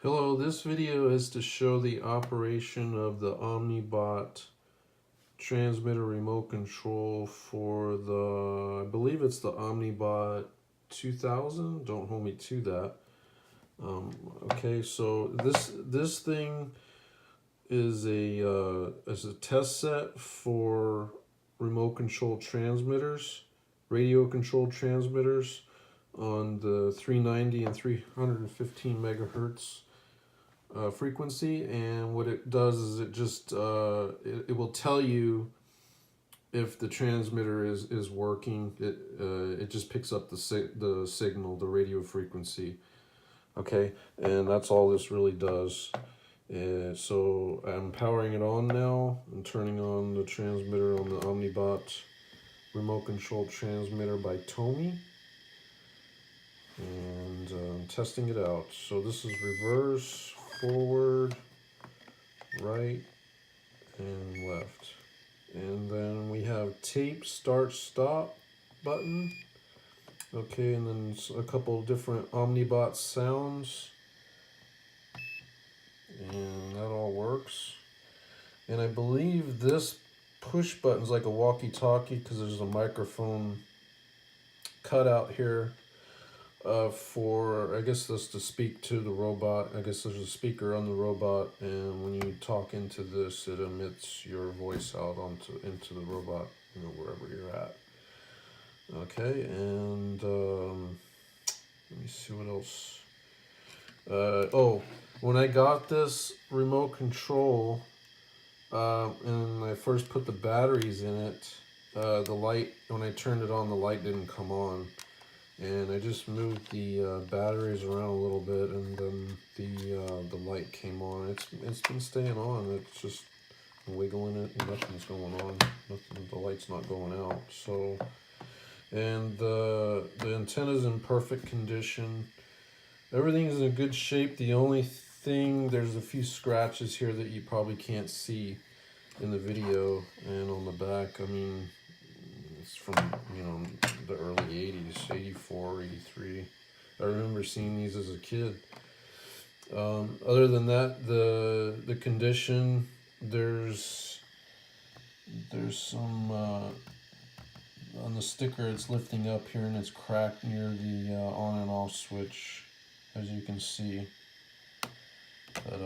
Hello, this video is to show the operation of the Omnibot transmitter remote control for the, I believe it's the Omnibot 2000. Don't hold me to that. Okay, so this thing is a test set for remote control transmitters, radio controlled transmitters on the 390 and 315 megahertz frequency. And what it does is it just it will tell you if the transmitter is working. It just picks up the signal, the radio frequency. Okay, and that's all this really does. So I'm powering it on now. I'm turning on the transmitter on the Omnibot remote control transmitter by Tomy, and testing it out. So this is reverse, forward, right, and left. And then we have tape start stop button. Okay, and then a couple different Omnibot sounds. And that all works. And I believe this push button is like a walkie-talkie because there's a microphone cutout here for, I guess that's to speak to the robot. I guess there's a speaker on the robot, and when you talk into this, it emits your voice out into the robot, wherever you're at. Okay, and let me see what else. When I got this remote control, and I first put the batteries in it, the light, when I turned it on, the light didn't come on. And I just moved the batteries around a little bit, and then the light came on. It's been staying on. It's just wiggling it, and nothing's going on. The light's not going out. So, and the antenna's in perfect condition. Everything's in good shape. The only thing, there's a few scratches here that you probably can't see in the video, and on the back, I mean, it's from, the early 80s, 84, 83. I remember seeing these as a kid. Other than that, the condition, there's some, on the sticker, it's lifting up here and it's cracked near the on and off switch, as you can see. But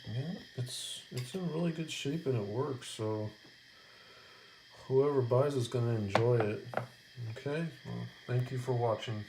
yeah, it's in really good shape and it works, so whoever buys it's going to enjoy it. Okay, well, thank you for watching.